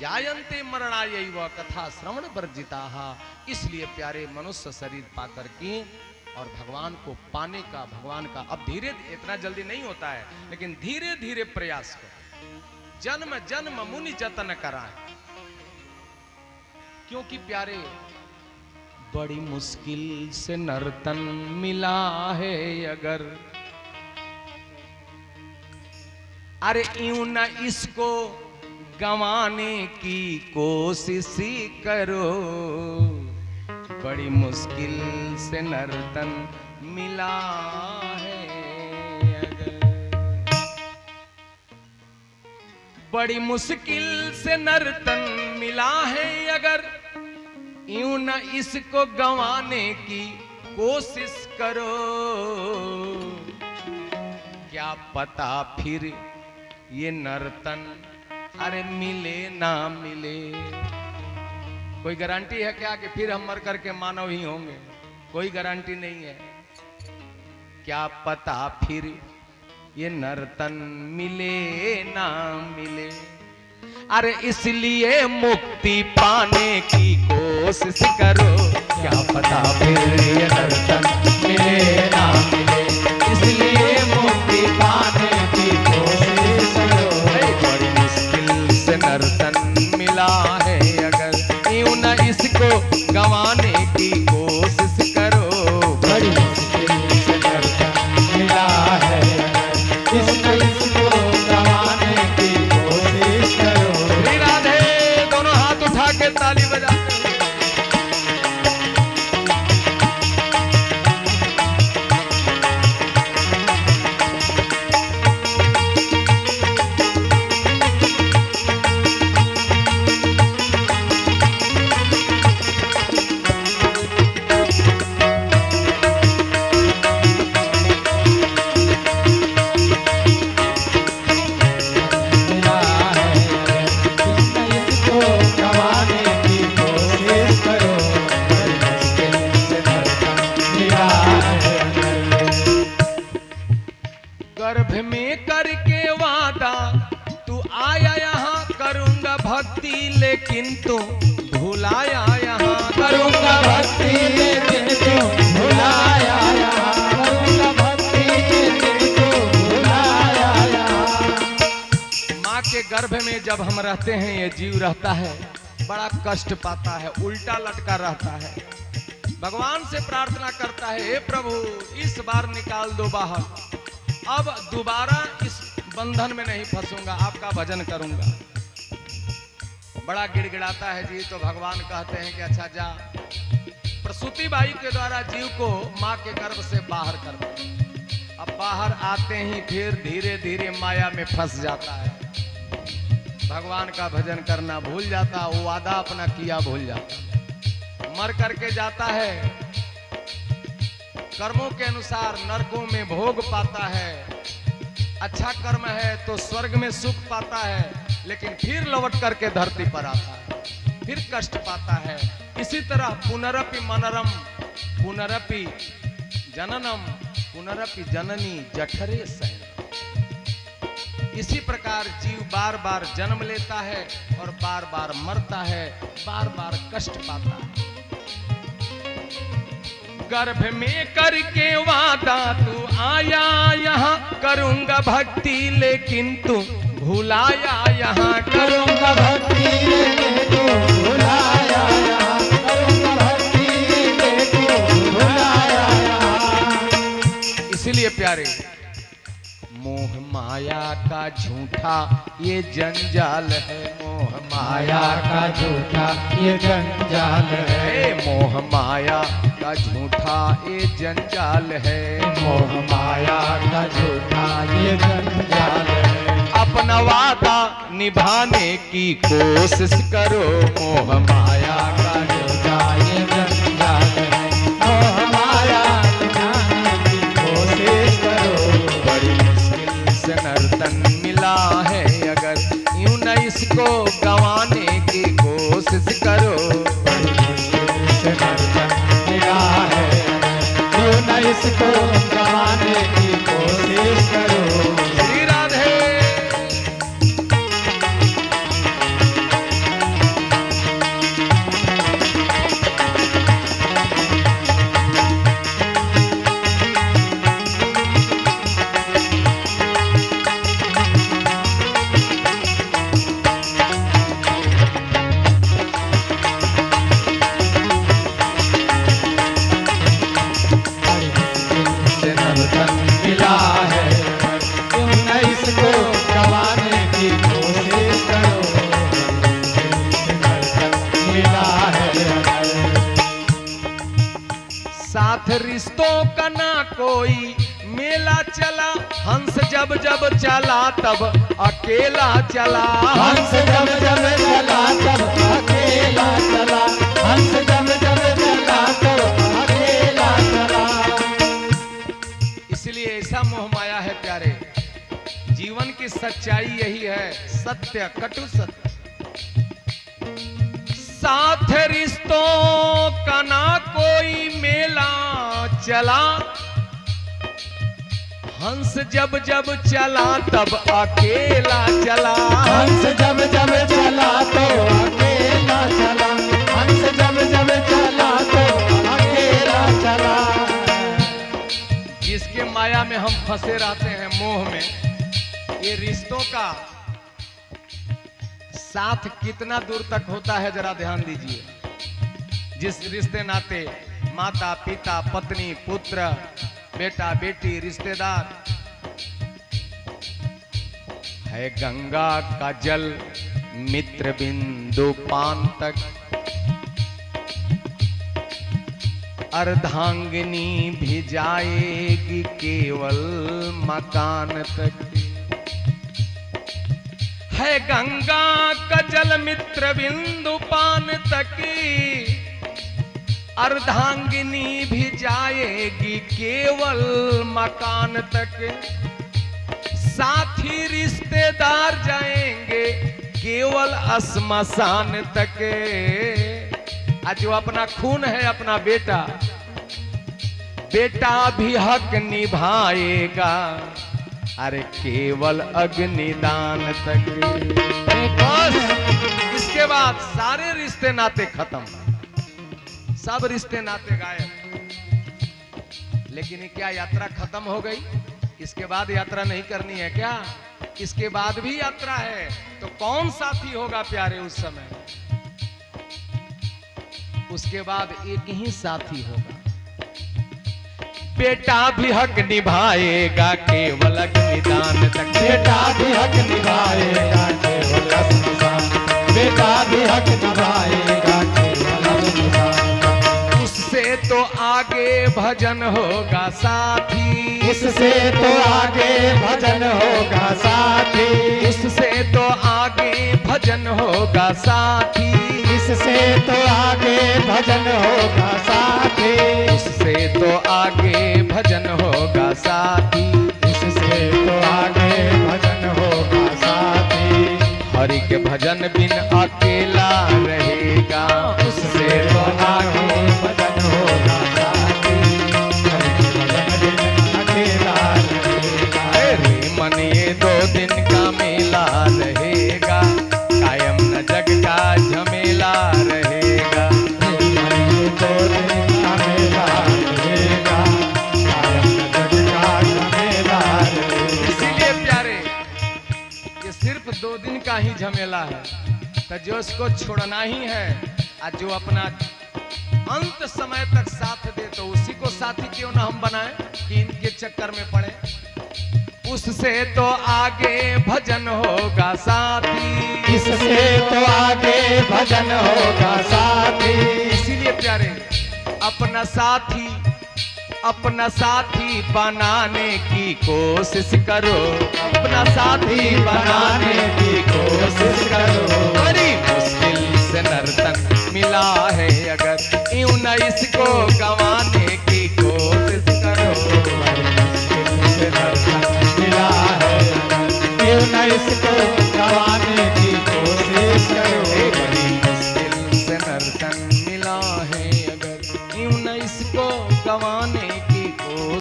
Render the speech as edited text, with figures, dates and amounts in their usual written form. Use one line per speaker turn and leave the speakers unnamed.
जायन्ते मरणायैव कथा श्रवण वर्जिताः। इसलिए प्यारे मनुष्य शरीर पाकर के और भगवान को पाने का, भगवान का अब धीरे, इतना जल्दी नहीं होता है, लेकिन धीरे धीरे प्रयास करो। जन्म जन्म मुनि जतन कराएं, क्योंकि प्यारे बड़ी मुश्किल से नर्तन मिला है अगर, अरे यूं न इसको गंवाने की कोशिश करो। बड़ी मुश्किल से नर्तन मिला है अगर, बड़ी मुश्किल से नर्तन मिला है अगर, यूं न इसको गंवाने की कोशिश करो। क्या पता फिर ये नर्तन अरे मिले ना मिले। कोई गारंटी है क्या कि फिर हम मर करके मानव ही होंगे? कोई गारंटी नहीं है। क्या पता फिर ये नर्तन मिले ना मिले। अरे इसलिए मुक्ति पाने की कोशिश करो। क्या पता फिर ये नर्तन मिले ना मिले। इसलिए मुक्ति पाने की कोशिश करो। बड़ी मुश्किल से नर्तन मिला है अगर, यूं न इसको गंवाने की कोशिश करो। बड़ी मुश्किल से नर्तन मिला है अगर, इसको गंवाने की कोशिश करो। श्री राधे दोनों हाथ उठा के ताली बजाते हैं। गर्भ में करके वादा तू आया यहाँ, करूंगा भक्ति लेकिन तू भुलाया यहाँ। करूंगा भक्ति लेकिन तू भुलाया यहाँ। करूंगा भक्ति लेकिन तू भुलाया यहाँ। माँ के गर्भ में जब हम रहते हैं, ये जीव रहता है, बड़ा कष्ट पाता है, उल्टा लटका रहता है। भगवान से प्रार्थना करता है, हे प्रभु इस बार निकाल दो बाहर, अब दोबारा इस बंधन में नहीं फंसूंगा, आपका भजन करूंगा। बड़ा गिड़गिड़ाता है जी। तो भगवान कहते हैं कि अच्छा जा, प्रसूति बाई के द्वारा जीव को माँ के गर्भ से बाहर कर दो। अब बाहर आते ही फिर धीरे धीरे माया में फंस जाता है, भगवान का भजन करना भूल जाता, वो वादा अपना किया भूल जाता, मर करके जाता है। कर्मों के अनुसार नरकों में भोग पाता है। अच्छा कर्म है तो स्वर्ग में सुख पाता है, लेकिन फिर लौट करके धरती पर आता है, फिर कष्ट पाता है। इसी तरह पुनरपि मनरम पुनरपि जननम पुनरपि जननी जठरे शयनम। इसी प्रकार जीव बार बार जन्म लेता है और बार बार मरता है, बार बार कष्ट पाता है। गर्भ में करके वादा तू आया यहाँ, करूंगा भक्ति लेकिन तू भुलाया यहाँ। करूंगा भक्ति लेकिन तू भुलाया यहाँ। करूंगा भक्ति लेकिन तू भुलाया यहाँ। इसलिए प्यारे मोह माया का झूठा ये जंजाल है। मोह माया का झूठा ये जंजाल है। मोह माया का झूठा ये जंजाल है। मोह माया का झूठा ये जंजाल है। अपना वादा निभाने की कोशिश करो। मोह माया का झूठा ये जंजाल है। मोह माया निभाने की कोशिश करो। बड़ी मुश्किल से नर्तन मिला है अगर, यूं न इसको गंवाने की कोशिश करो। बड़ी मुश्किल से नर्तन मिला है, यूं न इसको गंवाने की कोशिश करो। श्री राधे
की कोशिश करो, मिला है अगर।
साथ रिश्तों का ना कोई मेला चला, हंस जब जब चला तब अकेला चला।
हंस जब जब चला तब अकेला चला, हंस जब जब चला तब अकेला चला।
इसलिए ऐसा मोह माया है प्यारे, जीवन की सच्चाई यही है, सत्य कटु सत्य। साथ रिश्तों का ना कोई मेला चला, हंस जब जब चला तब अकेला चला।
हंस जब जब चला तो अकेला चला, हंस जब जब चला तो अकेला चला।
जिसके माया में हम फंसे रहते हैं, मोह में, ये रिश्तों का साथ कितना दूर तक होता है जरा ध्यान दीजिए। जिस रिश्ते नाते माता पिता पत्नी पुत्र बेटा बेटी रिश्तेदार है, गंगा का जल मित्र बिंदु पान तक, अर्धांगिनी भी जाएगी केवल मकान तक। है गंगा का जल मित्र बिंदु पान तक, अर्धांगिनी भी जाएगी केवल मकान तक। साथी रिश्तेदार जाएंगे केवल श्मशान तक। आज जो अपना खून है अपना बेटा, बेटा भी हक निभाएगा, अरे केवल अग्निदान तक। बस इसके बाद सारे रिश्ते नाते खत्म, सब रिश्ते नाते गायब। लेकिन क्या यात्रा खत्म हो गई? इसके बाद यात्रा नहीं करनी है क्या? इसके बाद भी यात्रा है। तो कौन साथी होगा प्यारे उस समय? उसके बाद एक ही साथी होगा, बेटा भी हक निभाएगा केवल अग्निदान तक।
बेटा भी हक निभाएगा केवल श्मशान, बेटा भी हक निभाएगा केवल अग्निदान तक।
उससे तो आगे भजन होगा साथी,
उससे तो आगे भजन होगा साथी,
उससे तो आगे भजन होगा साथी,
इससे तो आगे भजन होगा साथी,
उससे तो आगे भजन होगा साथी,
इससे तो आगे भजन होगा साथी।
हरि के भजन बिन अकेला रहेगा,
उससे तो आगे भजन होगा साथी, हरि के भजन बिन अकेला रहेगा।
अरे मन ये 2 दिन का मेला रहेगा, कायम न जग का झमेला रहेगा।
ये 2 दिन का मेला रहेगा, कायम न जग का झमेला रहेगा।
इसीलिए प्यारे ये सिर्फ 2 दिन का ही झमेला है, तो जो इसको छोड़ना ही है और जो अपना अंत समय तक साथ दे, तो उसी को साथी क्यों ना हम बनाएं कि इनके चक्कर में पड़े। उससे तो आगे भजन होगा साथी,
इससे तो आगे भजन होगा साथी।
इसीलिए प्यारे अपना साथी बनाने की कोशिश करो, अपना साथी बनाने की कोशिश करो। बड़ी मुश्किल से नर्तन मिला है अगर, यूं न इसको गंवाने